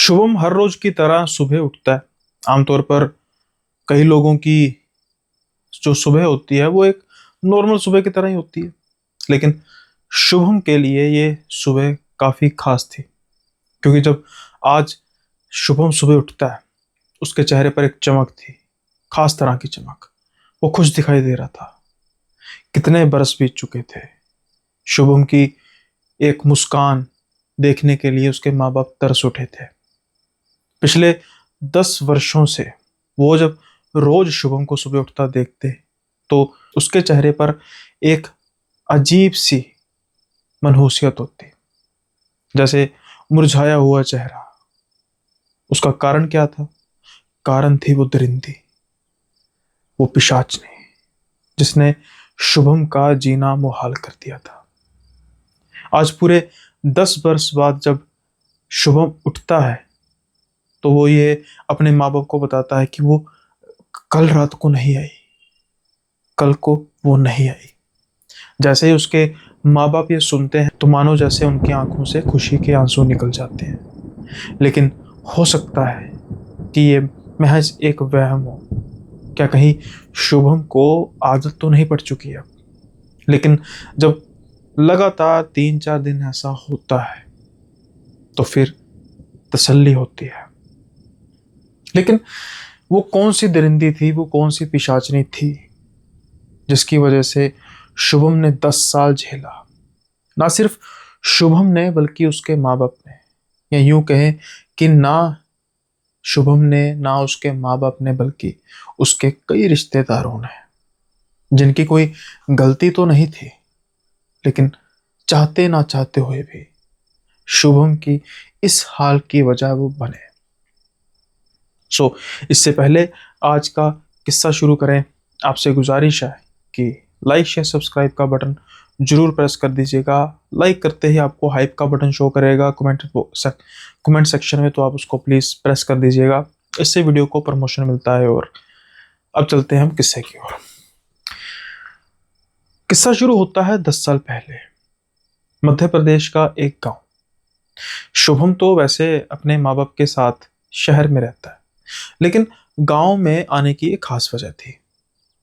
शुभम हर रोज की तरह सुबह उठता है। आमतौर पर कई लोगों की जो सुबह होती है वो एक नॉर्मल सुबह की तरह ही होती है, लेकिन शुभम के लिए ये सुबह काफी खास थी। क्योंकि जब आज शुभम सुबह उठता है, उसके चेहरे पर एक चमक थी, खास तरह की चमक। वो खुश दिखाई दे रहा था। कितने बरस बीत चुके थे। शुभम की एक मुस्कान देखने के लिए उसके माँ बाप तरस उठे थे। पिछले 10 वर्षों से वो जब रोज शुभम को सुबह उठता देखते, तो उसके चेहरे पर एक अजीब सी मनहूसियत होती, जैसे मुरझाया हुआ चेहरा। उसका कारण क्या था? कारण थी वो दरिंदी, वो पिशाचनी, जिसने शुभम का जीना मुहाल कर दिया था। आज पूरे 10 वर्ष बाद जब शुभम उठता है, तो वो ये अपने माँ बाप को बताता है कि वो कल रात को नहीं आई, कल को वो नहीं आई। जैसे ही उसके माँ बाप ये सुनते हैं, तो मानो जैसे उनकी आंखों से खुशी के आंसू निकल जाते हैं। लेकिन हो सकता है कि ये महज एक वहम हो। क्या कहीं शुभम को आदत तो नहीं पड़ चुकी है? लेकिन जब लगातार 3-4 दिन ऐसा होता है, तो फिर तसल्ली होती है। लेकिन वो कौन सी दरिंदी थी, वो कौन सी पिशाचनी थी, जिसकी वजह से शुभम ने 10 साल झेला? ना सिर्फ शुभम ने, बल्कि उसके माँ बाप ने, या यूं कहें कि ना शुभम ने, ना उसके माँ बाप ने, बल्कि उसके कई रिश्तेदारों ने, जिनकी कोई गलती तो नहीं थी, लेकिन चाहते ना चाहते हुए भी शुभम की इस हाल की वजह वो बने। इससे पहले आज का किस्सा शुरू करें, आपसे गुजारिश है कि लाइक शेयर सब्सक्राइब का बटन जरूर प्रेस कर दीजिएगा। लाइक करते ही आपको हाइप का बटन शो करेगा कमेंट सेक्शन में, तो आप उसको प्लीज़ प्रेस कर दीजिएगा। इससे वीडियो को प्रमोशन मिलता है। और अब चलते हैं हम किस्से की ओर। किस्सा शुरू होता है 10 साल पहले, मध्य प्रदेश का एक गांव। शुभम तो वैसे अपने माँ बाप के साथ शहर में रहता है, लेकिन गांव में आने की एक खास वजह थी।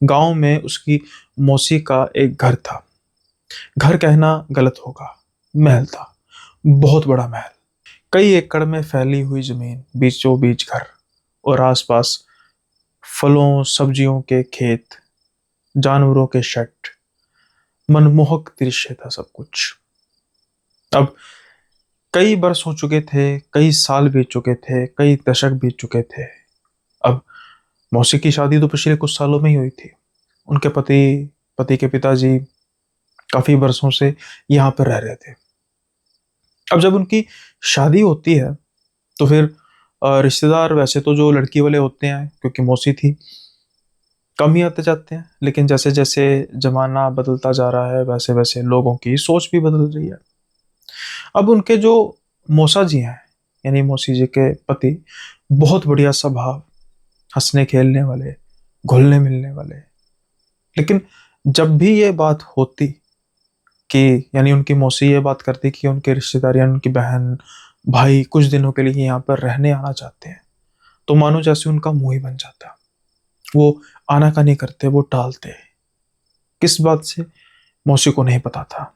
गांव में उसकी मौसी का एक घर था। घर कहना गलत होगा, महल था। बहुत बड़ा महल, कई एकड़ में फैली हुई जमीन, बीचों बीच घर, और आसपास फलों सब्जियों के खेत, जानवरों के शेड। मनमोहक दृश्य था सब कुछ। अब कई बरस हो चुके थे, कई साल बीत चुके थे, कई दशक बीत चुके थे। अब मौसी की शादी तो पिछले कुछ सालों में ही हुई थी। उनके पति के पिताजी काफी बरसों से यहाँ पर रह रहे थे। अब जब उनकी शादी होती है, तो फिर रिश्तेदार वैसे तो जो लड़की वाले होते हैं, क्योंकि मौसी थी, कम ही आते जाते हैं। लेकिन जैसे जैसे जमाना बदलता जा रहा है, वैसे वैसे लोगों की सोच भी बदल रही है। अब उनके जो मौसा जी हैं, यानी मौसी जी के पति, बहुत बढ़िया स्वभाव, हंसने खेलने वाले, घुलने मिलने वाले। लेकिन जब भी ये बात होती कि, यानी उनकी मौसी ये बात करती कि उनके रिश्तेदार यानी उनकी बहन भाई कुछ दिनों के लिए यहाँ पर रहने आना चाहते हैं, तो मानो जैसे उनका मुंह ही बन जाता। वो आनाकानी करते, वो टालते। किस बात से मौसी को नहीं पता था,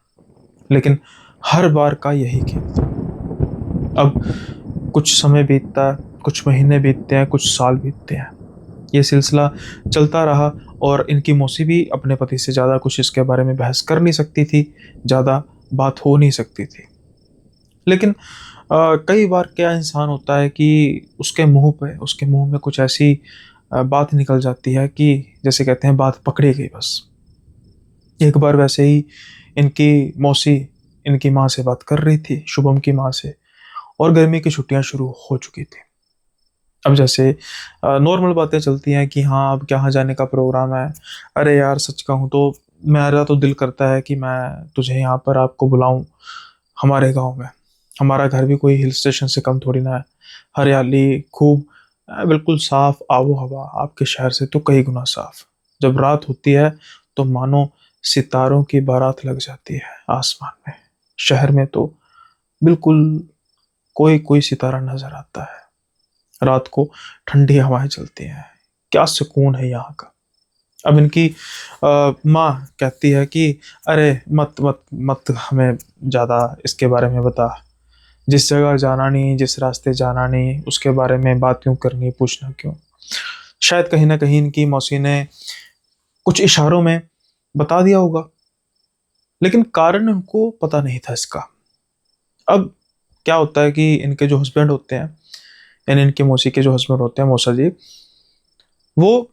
लेकिन हर बार का यही खेल था। अब कुछ समय बीतता, कुछ महीने बीतते हैं, कुछ साल बीतते हैं। ये सिलसिला चलता रहा, और इनकी मौसी भी अपने पति से ज़्यादा कुछ इसके बारे में बहस कर नहीं सकती थी, ज़्यादा बात हो नहीं सकती थी। लेकिन कई बार क्या इंसान होता है कि उसके मुंह में कुछ ऐसी बात निकल जाती है कि, जैसे कहते हैं, बात पकड़ी गई बस। एक बार वैसे ही इनकी मौसी इनकी माँ से बात कर रही थी, शुभम की माँ से, और गर्मी की छुट्टियां शुरू हो चुकी थी। अब जैसे नॉर्मल बातें चलती हैं कि हाँ अब कहाँ जाने का प्रोग्राम है। अरे यार सच कहूँ तो मेरा तो दिल करता है कि मैं तुझे यहाँ पर आपको बुलाऊं, हमारे गांव में। हमारा घर भी कोई हिल स्टेशन से कम थोड़ी ना है। हरियाली खूब, बिल्कुल साफ आबो हवा, आपके शहर से तो कई गुना साफ। जब रात होती है, तो मानो सितारों की बारात लग जाती है आसमान में। शहर में तो बिल्कुल कोई कोई सितारा नजर आता है। रात को ठंडी हवाएं चलती हैं, क्या सुकून है यहाँ का। अब इनकी माँ कहती है कि अरे मत मत मत हमें ज़्यादा इसके बारे में बता, जिस जगह जाना नहीं, जिस रास्ते जाना नहीं, उसके बारे में बात क्यों करनी, पूछना क्यों। शायद कहीं ना कहीं इनकी मौसी ने कुछ इशारों में बता दिया होगा, लेकिन कारण उनको पता नहीं था इसका। अब क्या होता है कि इनके जो हस्बैंड होते हैं, यानी इनके मौसी के जो हस्बैंड होते हैं, मौसा जी, वो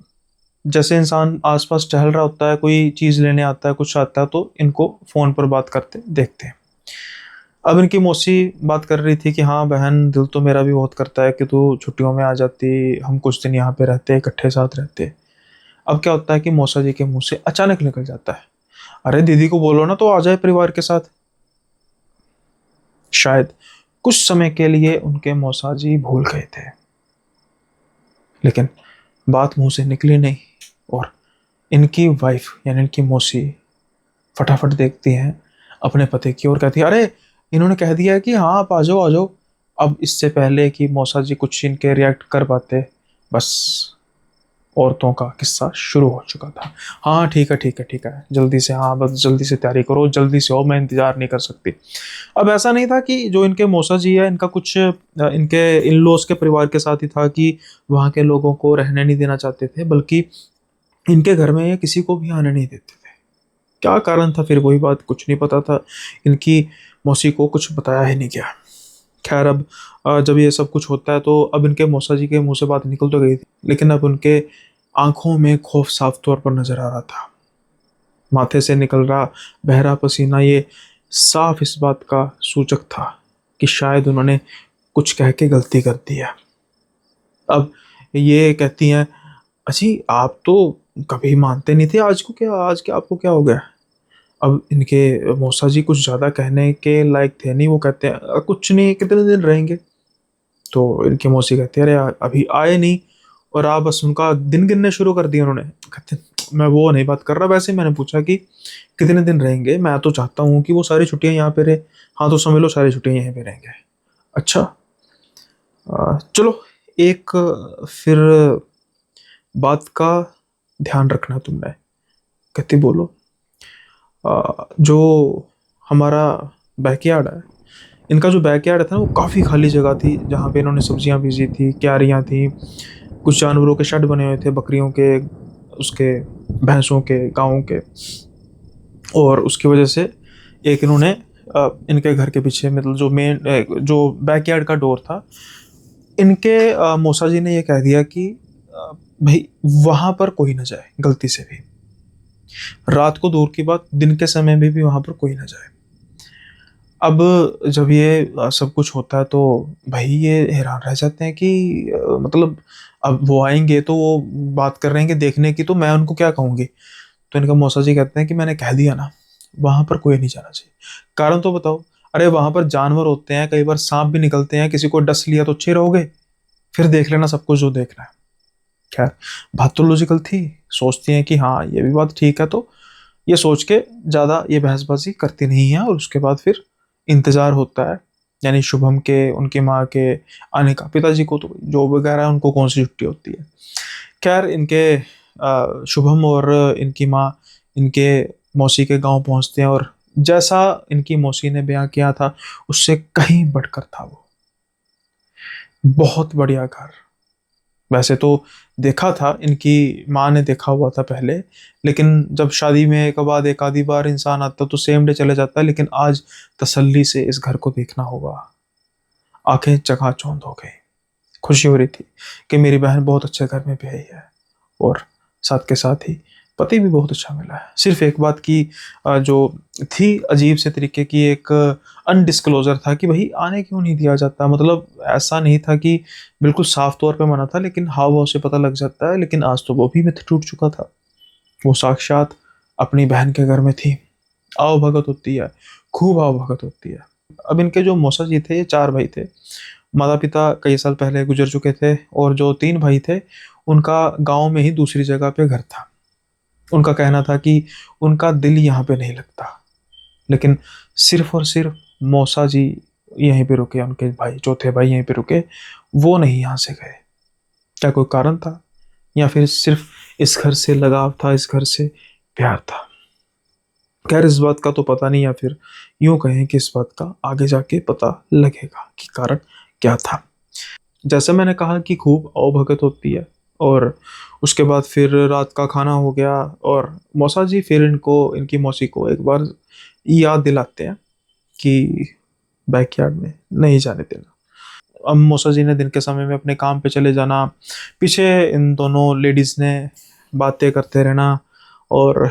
जैसे इंसान आसपास टहल रहा होता है, कोई चीज़ लेने आता है, कुछ आता है, तो इनको फ़ोन पर बात करते देखते हैं। अब इनकी मौसी बात कर रही थी कि हाँ बहन, दिल तो मेरा भी बहुत करता है कि तू छुट्टियों में आ जाती, हम कुछ दिन यहाँ पे रहते, इकट्ठे साथ रहते। अब क्या होता है कि मौसा जी के मुंह से अचानक निकल जाता है, अरे दीदी को बोलो ना तो आ जाए परिवार के साथ। शायद कुछ समय के लिए उनके मौसा जी भूल गए थे, लेकिन बात मुंह से निकली नहीं। और इनकी वाइफ यानी इनकी मौसी फटाफट देखती हैं अपने पति की और कहती है, अरे इन्होंने कह दिया है कि हाँ आप आ जाओ आ जाओ। अब इससे पहले कि मौसा जी कुछ इनके रिएक्ट कर पाते, बस औरतों का किस्सा शुरू हो चुका था। हाँ ठीक है ठीक है ठीक है, जल्दी से, हाँ बस जल्दी से तैयारी करो, जल्दी से हो, मैं इंतज़ार नहीं कर सकती। अब ऐसा नहीं था कि जो इनके मौसा जी है इनका कुछ इनके इन लॉज के परिवार के साथ ही था कि वहाँ के लोगों को रहने नहीं देना चाहते थे, बल्कि इनके घर में ये किसी को भी आने नहीं देते थे। क्या कारण था फिर, वही बात, कुछ नहीं पता था। इनकी मौसी को कुछ बताया ही नहीं गया। खैर अब जब ये सब कुछ होता है तो अब इनके मौसा जी के मुंह से बात निकल तो गई थी, लेकिन अब उनके आंखों में खौफ साफ तौर पर नजर आ रहा था। माथे से निकल रहा बहरा पसीना ये साफ इस बात का सूचक था कि शायद उन्होंने कुछ कह के गलती कर दी है। अब ये कहती हैं, अजी आप तो कभी मानते नहीं थे, आज को क्या, आज क्या आपको क्या हो गया। अब इनके मौसा जी कुछ ज़्यादा कहने के लायक थे नहीं, वो कहते हैं कुछ नहीं, कितने दिन रहेंगे। तो इनकी मौसी कहती है, अरे अभी आए नहीं और आप बस उनका दिन गिनने शुरू कर दिए उन्होंने। कहते हैं, मैं वो नहीं बात कर रहा, वैसे मैंने पूछा कि कितने दिन रहेंगे, मैं तो चाहता हूँ कि वो सारी छुट्टियाँ यहाँ पे रहे। हाँ तो समझ लो सारी छुट्टियाँ यहीं पे रहेंगे। अच्छा चलो, एक फिर बात का ध्यान रखना तुमने। कहती बोलो, जो हमारा बैकयार्ड है, इनका जो बैकयार्ड था वो काफ़ी खाली जगह थी, जहाँ पे इन्होंने सब्जियां बीजी थी, क्यारियाँ थी, कुछ जानवरों के शेड बने हुए थे, बकरियों के, उसके, भैंसों के, गाँवों के। और उसकी वजह से एक इन्होंने इनके घर के पीछे, मतलब जो मेन जो बैकयार्ड का डोर था, इनके मौसा जी ने ये कह दिया कि भाई वहाँ पर कोई ना जाए गलती से भी। रात को दूर की बात, दिन के समय में भी वहाँ पर कोई ना जाए। अब जब ये सब कुछ होता है तो भाई ये हैरान रह जाते हैं कि मतलब अब वो आएंगे तो वो बात कर रहे हैं कि देखने की, तो मैं उनको क्या कहूँगी। तो इनका मौसा जी कहते हैं कि मैंने कह दिया ना, वहां पर कोई नहीं जाना चाहिए। कारण तो बताओ। अरे वहां पर जानवर होते हैं, कई बार सांप भी निकलते हैं, किसी को डस लिया तो अच्छे रहोगे, फिर देख लेना सब कुछ जो देखना है। खैर बात तो लॉजिकल थी, सोचती हैं कि हाँ ये भी बात ठीक है, तो ये सोच के ज्यादा ये बहसबाजी करती नहीं है। और उसके बाद फिर इंतजार होता है, यानी शुभम के, उनकी माँ के आने का। पिताजी को तो जॉब वगैरह है, उनको कौन सी छुट्टी होती है। खैर इनके शुभम और इनकी माँ इनके मौसी के गांव पहुंचते हैं, और जैसा इनकी मौसी ने बयां किया था उससे कहीं बढ़कर था वो। बहुत बढ़िया घर। वैसे तो देखा था, इनकी माँ ने देखा हुआ था पहले, लेकिन जब शादी में एक बाद एक आधी बार इंसान आता तो सेम डे चले जाता है, लेकिन आज तसल्ली से इस घर को देखना होगा। आंखें चकाचौंध हो गई, खुशी हो रही थी कि मेरी बहन बहुत अच्छे घर में ब्याही है, और साथ के साथ ही पति भी बहुत अच्छा मिला है। सिर्फ एक बात की जो थी अजीब से तरीके की, एक अनडिस्क्लोजर था कि भाई आने क्यों नहीं दिया जाता। मतलब ऐसा नहीं था कि बिल्कुल साफ तौर पे मना था, लेकिन हाव भाव से पता लग जाता है। लेकिन आज तो वो भी मिथ टूट चुका था, वो साक्षात अपनी बहन के घर में थी। आओ भगत होती है, खूब आओ भगत होती है। अब इनके जो मौसा जी थे, ये चार भाई थे। माता पिता कई साल पहले गुजर चुके थे, और जो तीन भाई थे उनका गांव में ही दूसरी जगह पे घर था। उनका कहना था कि उनका दिल यहाँ पे नहीं लगता, लेकिन सिर्फ और सिर्फ मौसा जी यहीं पे रुके, उनके भाई चौथे भाई यहीं पे रुके, वो नहीं यहाँ से गए। क्या कोई कारण था, या फिर सिर्फ इस घर से लगाव था, इस घर से प्यार था? खैर इस बात का तो पता नहीं, या फिर यूं कहें कि इस बात का आगे जाके पता लगेगा कि कारण क्या था। जैसे मैंने कहा कि खूब आवभगत होती है, और उसके बाद फिर रात का खाना हो गया, और मौसा जी फिर इनको, इनकी मौसी को एक बार याद दिलाते हैं कि बैकयार्ड में नहीं जाने देना। अब मौसा जी ने दिन के समय में अपने काम पे चले जाना, पीछे इन दोनों लेडीज ने बातें करते रहना, और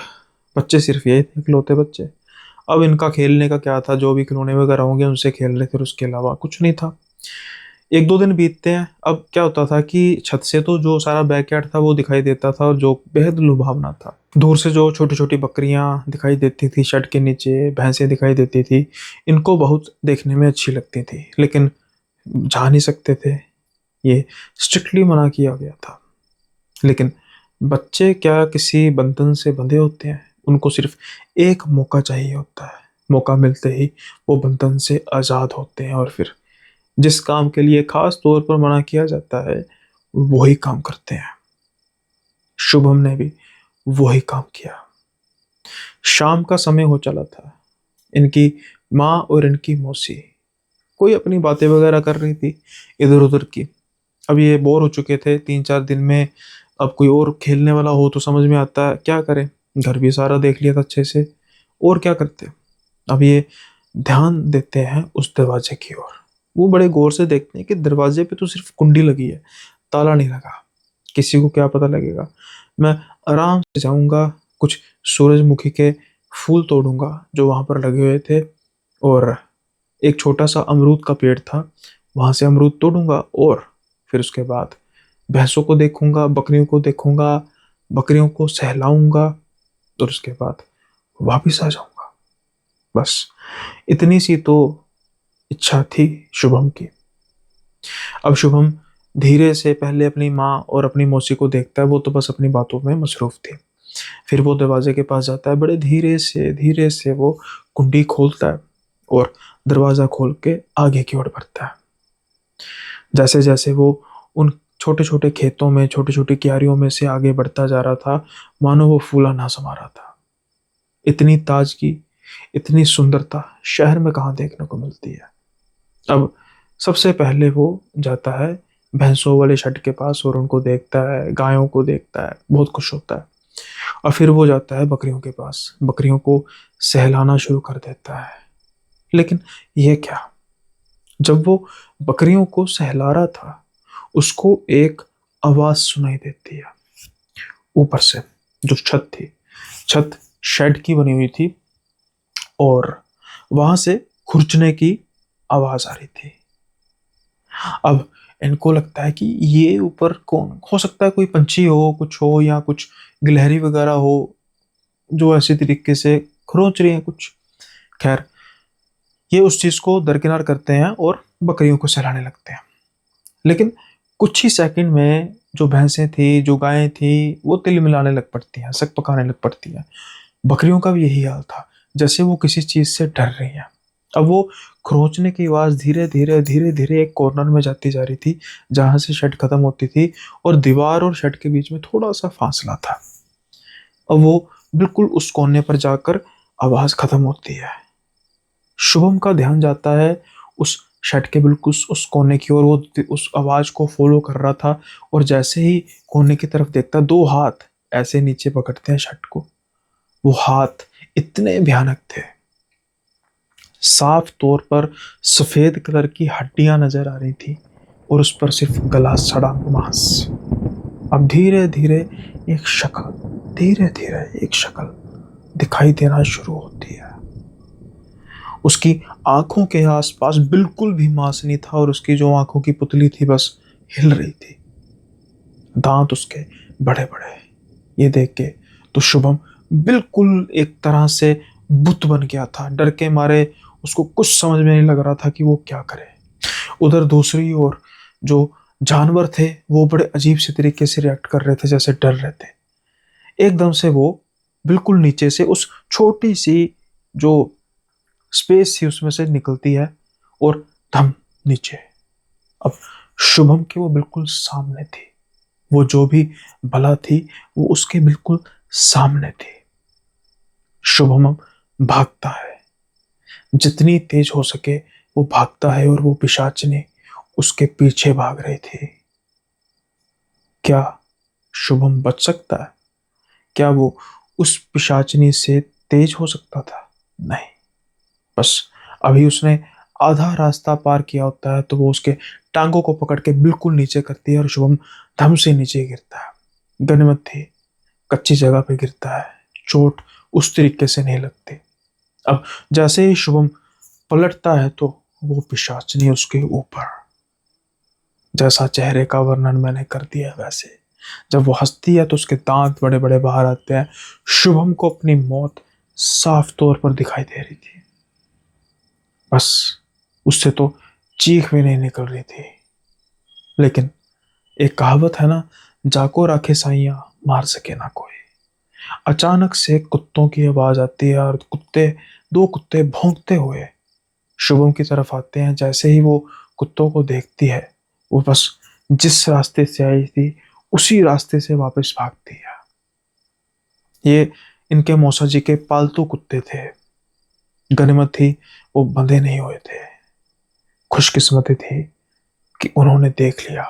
बच्चे सिर्फ यही थे, इकलौते बच्चे। अब इनका खेलने का क्या था, जो भी खिलौने वगैरह होंगे उनसे खेल रहे थे, उसके अलावा कुछ नहीं था। एक दो दिन बीतते हैं। अब क्या होता था कि छत से तो जो सारा बैकयार्ड था वो दिखाई देता था, और जो बेहद लुभावना था। दूर से जो छोटी छोटी बकरियां दिखाई देती थी, शेड के नीचे भैंसें दिखाई देती थी, इनको बहुत देखने में अच्छी लगती थी, लेकिन जा नहीं सकते थे, ये स्ट्रिक्टली मना किया गया था। लेकिन बच्चे क्या किसी बंधन से बंधे होते हैं? उनको सिर्फ एक मौका चाहिए होता है, मौका मिलते ही वो बंधन से आज़ाद होते हैं, और फिर जिस काम के लिए खास तौर पर मना किया जाता है वही काम करते हैं। शुभम ने भी वही काम किया। शाम का समय हो चला था। इनकी माँ और इनकी मौसी कोई अपनी बातें वगैरह कर रही थी इधर उधर की। अब ये बोर हो चुके थे 3-4 दिन में। अब कोई और खेलने वाला हो तो समझ में आता है क्या करें, घर भी सारा देख लिया था अच्छे से, और क्या करते। अब ये ध्यान देते हैं उस दरवाजे की ओर। वो बड़े गौर से देखते हैं कि दरवाजे पे तो सिर्फ कुंडी लगी है, ताला नहीं लगा। किसी को क्या पता लगेगा। मैं आराम से जाऊंगा, कुछ सूरजमुखी के फूल तोड़ूंगा जो वहां पर लगे हुए थे, और एक छोटा सा अमरूद का पेड़ था, वहां से अमरूद तोड़ूंगा, और फिर उसके बाद भैंसों को देखूंगा, बकरियों को देखूंगा, बकरियों को सहलाऊंगा, और उसके बाद वापिस आ जाऊंगा। बस इतनी सी तो इच्छा थी शुभम की। अब शुभम धीरे से पहले अपनी माँ और अपनी मौसी को देखता है, वो तो बस अपनी बातों में मसरूफ थी। फिर वो दरवाजे के पास जाता है, बड़े धीरे से वो कुंडी खोलता है, और दरवाजा खोल के आगे की ओर बढ़ता है। जैसे जैसे वो उन छोटे छोटे खेतों में, छोटी छोटी क्यारियों में से आगे बढ़ता जा रहा था, मानो वो फूला ना समा रहा था। इतनी ताजगी, इतनी सुंदरता शहर में कहाँ देखने को मिलती है। अब सबसे पहले वो जाता है भैंसों वाले शेड के पास, और उनको देखता है, गायों को देखता है, बहुत खुश होता है। और फिर वो जाता है बकरियों के पास, बकरियों को सहलाना शुरू कर देता है। लेकिन ये क्या, जब वो बकरियों को सहला रहा था, उसको एक आवाज सुनाई देती है ऊपर से। जो छत थी, छत शेड की बनी हुई थी, और वहां से खुरचने की आवाज आ रही थी। अब इनको लगता है कि ये ऊपर कौन हो सकता है, कोई पंछी हो, कुछ हो, या कुछ गिलहरी वगैरह हो जो ऐसे तरीके से खरोच रही है कुछ। खैर ये उस चीज को दरकिनार करते हैं और बकरियों को सहलाने लगते हैं। लेकिन कुछ ही सेकंड में जो भैंसें थी, जो गायें थी, वो तिल मिलाने लग पड़ती हैं, सक पकाने लग पड़ती हैं। बकरियों का भी यही हाल था, जैसे वो किसी चीज से डर रही हैं। अब वो खरोंचने की आवाज धीरे धीरे एक कॉर्नर में जाती जा रही थी, जहां से शेड खत्म होती थी, और दीवार और शेड के बीच में थोड़ा सा फासला था। अब वो बिल्कुल उस कोने पर जाकर आवाज खत्म होती है। शुभम का ध्यान जाता है उस शेड के बिल्कुल उस कोने की ओर। वो उस आवाज को फॉलो कर रहा था, और जैसे ही कोने की तरफ देखता, दो हाथ ऐसे नीचे पकड़ते हैं शेड को। वो हाथ इतने भयानक थे, साफ तौर पर सफेद कलर की हड्डियां नजर आ रही थी, और उस पर सिर्फ गला सड़ा मांस। अब धीरे धीरे एक शक्ल, धीरे धीरे एक शक्ल दिखाई देना शुरू होती है। उसकी आंखों के आसपास बिल्कुल भी मांस नहीं था, और उसकी जो आंखों की पुतली थी बस हिल रही थी। दांत उसके बड़े बड़े। ये देख के तो शुभम बिल्कुल एक तरह से बुत बन गया था। डर के मारे उसको कुछ समझ में नहीं लग रहा था कि वो क्या करे। उधर दूसरी ओर जो जानवर थे वो बड़े अजीब से तरीके से रिएक्ट कर रहे थे, जैसे डर रहे थे। एकदम से वो बिल्कुल नीचे से उस छोटी सी जो स्पेस थी उसमें से निकलती है, और धम नीचे। अब शुभम के वो बिल्कुल सामने थी। वो जो भी बला थी वो उसके बिल्कुल सामने थी। शुभम अब भागता है, जितनी तेज हो सके वो भागता है, और वो पिशाचिनी उसके पीछे भाग रही थी। क्या शुभम बच सकता है? क्या वो उस पिशाचिनी से तेज हो सकता था? नहीं। बस अभी उसने आधा रास्ता पार किया होता है तो वो उसके टांगों को पकड़ के बिल्कुल नीचे करती है, और शुभम धम से नीचे गिरता है। गनीमत थी, कच्ची जगह पे गिरता है, चोट उस तरीके से नहीं लगती। अब जैसे ही शुभम पलटता है तो वो पिशाचिनी उसके ऊपर। जैसा चेहरे का वर्णन मैंने कर दिया वैसे जब वो हंसती है तो उसके दांत बड़े बड़े बाहर आते हैं। शुभम को अपनी मौत साफ तौर पर दिखाई दे रही थी। बस उससे तो चीख भी नहीं निकल रही थी। लेकिन एक कहावत है ना, जाको राखे साइयां मार सके ना कोई। अचानक से कुत्तों की आवाज आती है, और दो कुत्ते भौंकते हुए शुभम की तरफ आते हैं। जैसे ही वो कुत्तों को देखती है, वो बस जिस रास्ते से आई थी उसी रास्ते से वापस भागती है। ये इनके मौसा जी के पालतू कुत्ते थे। गनीमत थी वो बंधे नहीं हुए थे। खुशकिस्मती थी कि उन्होंने देख लिया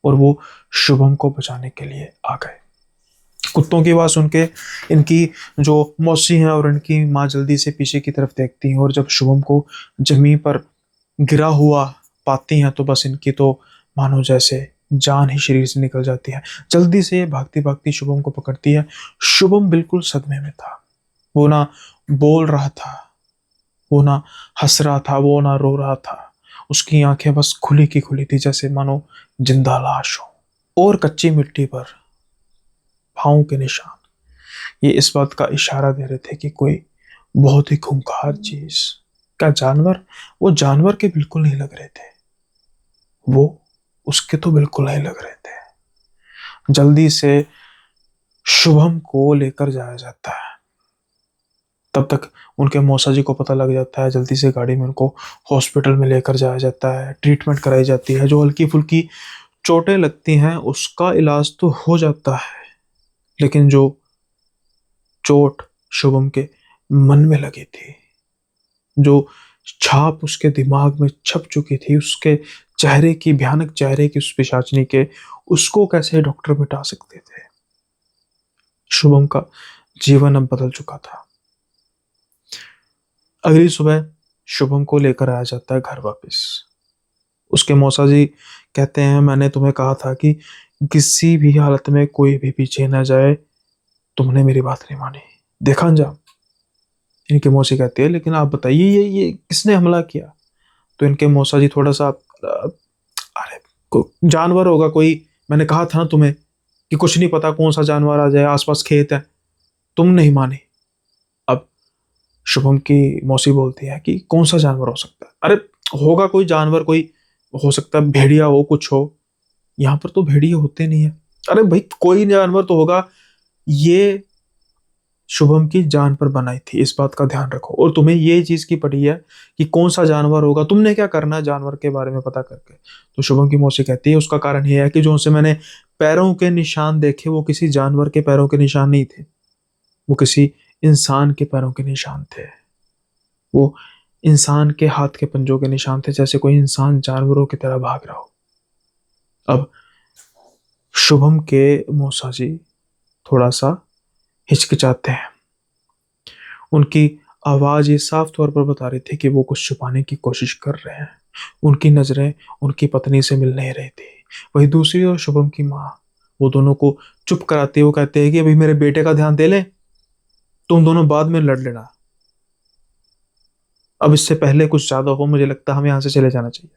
और वो शुभम को बचाने के लिए आ गए। कुत्तों की आवाज सुन के इनकी जो मौसी हैं और इनकी माँ जल्दी से पीछे की तरफ देखती हैं, और जब शुभम को जमीन पर गिरा हुआ पाती हैं तो बस इनकी तो मानो जैसे जान ही शरीर से निकल जाती है। जल्दी से भागती भागती शुभम को पकड़ती है। शुभम बिल्कुल सदमे में था। वो ना बोल रहा था, वो ना हंस रहा था, वो ना रो रहा था। उसकी आंखें बस खुली की खुली थी, जैसे मानो जिंदा लाश हो। और कच्ची मिट्टी पर पाँव के निशान ये इस बात का इशारा दे रहे थे कि कोई बहुत ही खूंखार चीज। क्या जानवर? वो जानवर के बिल्कुल नहीं लग रहे थे, वो उसके तो बिल्कुल नहीं लग रहे थे। जल्दी से शुभम को लेकर जाया जाता है। तब तक उनके मौसा जी को पता लग जाता है। जल्दी से गाड़ी में उनको हॉस्पिटल में लेकर जाया जाता है। ट्रीटमेंट कराई जाती है। जो हल्की फुल्की चोटें लगती हैं उसका इलाज तो हो जाता है, लेकिन जो चोट शुभम के मन में लगी थी, जो छाप उसके दिमाग में छप चुकी थी, उसके चेहरे की, भयानक चेहरे की, उस पिशाचिनी के, उसको कैसे डॉक्टर मिटा सकते थे? शुभम का जीवन अब बदल चुका था। अगली सुबह शुभम को लेकर आया जाता है घर वापस। उसके मौसा जी कहते हैं, मैंने तुम्हें कहा था कि किसी भी हालत में कोई भी पीछे ना जाए। तुमने मेरी बात नहीं मानी, देखा अंजाम। इनके मौसी कहती है, लेकिन आप बताइए ये किसने हमला किया? तो इनके मौसा जी थोड़ा सा अरे जानवर होगा कोई, मैंने कहा था ना तुम्हें कि कुछ नहीं पता कौन सा जानवर आ जाए, आसपास खेत है। तुम नहीं माने। अब शुभम की मौसी बोलती है कि कौन सा जानवर हो सकता है? अरे होगा कोई जानवर, कोई हो सकता है भेड़िया हो, कुछ हो। यहाँ पर तो भेड़िए होते नहीं है। अरे भाई कोई जानवर तो होगा। ये शुभम की जान पर बनाई थी, इस बात का ध्यान रखो। और तुम्हें ये चीज की पड़ी है कि कौन सा जानवर होगा, तुमने क्या करना है जानवर के बारे में पता करके? तो शुभम की मौसी कहती है, उसका कारण ये है कि जो से मैंने पैरों के निशान देखे वो किसी जानवर के पैरों के निशान नहीं थे, वो किसी इंसान के पैरों के निशान थे। वो इंसान के हाथ के पंजों के निशान थे, जैसे कोई इंसान जानवरों की तरह भाग रहा हो। अब शुभम के मौसा जी थोड़ा सा हिचकिचाते हैं। उनकी आवाज ये साफ तौर पर बता रही थी कि वो कुछ छुपाने की कोशिश कर रहे हैं। उनकी नजरें उनकी पत्नी से मिल नहीं रही थी। वही दूसरी ओर शुभम की माँ वो दोनों को चुप कराते हुए कहते हैं कि अभी मेरे बेटे का ध्यान दे ले, तुम दोनों बाद में लड़ लेना। अब इससे पहले कुछ ज्यादा हो, मुझे लगता है हमें यहां से चले जाना चाहिए।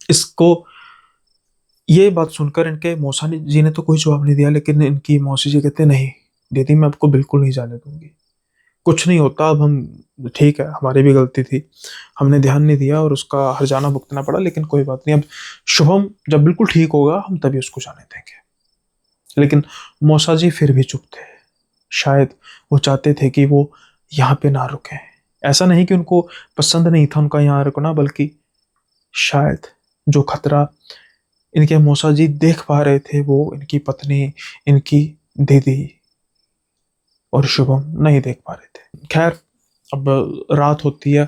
इसको ये बात सुनकर इनके मौसा जी ने तो कोई जवाब नहीं दिया, लेकिन इनकी मौसी जी कहते नहीं दीदी, मैं आपको बिल्कुल नहीं जाने दूंगी। कुछ नहीं होता, अब हम ठीक है, हमारी भी गलती थी, हमने ध्यान नहीं दिया और उसका हर्जाना भुगतना पड़ा, लेकिन कोई बात नहीं। अब शुभम जब बिल्कुल ठीक होगा हम तभी उसको जाने देंगे। लेकिन मौसा जी फिर भी चुप थे। शायद वो चाहते थे कि वो यहाँ पे ना रुके। ऐसा नहीं कि उनको पसंद नहीं था उनका यहाँ रुकना, बल्कि शायद जो खतरा इनके मौसा जी देख पा रहे थे वो इनकी पत्नी, इनकी दीदी और शुभम नहीं देख पा रहे थे। खैर, अब रात होती है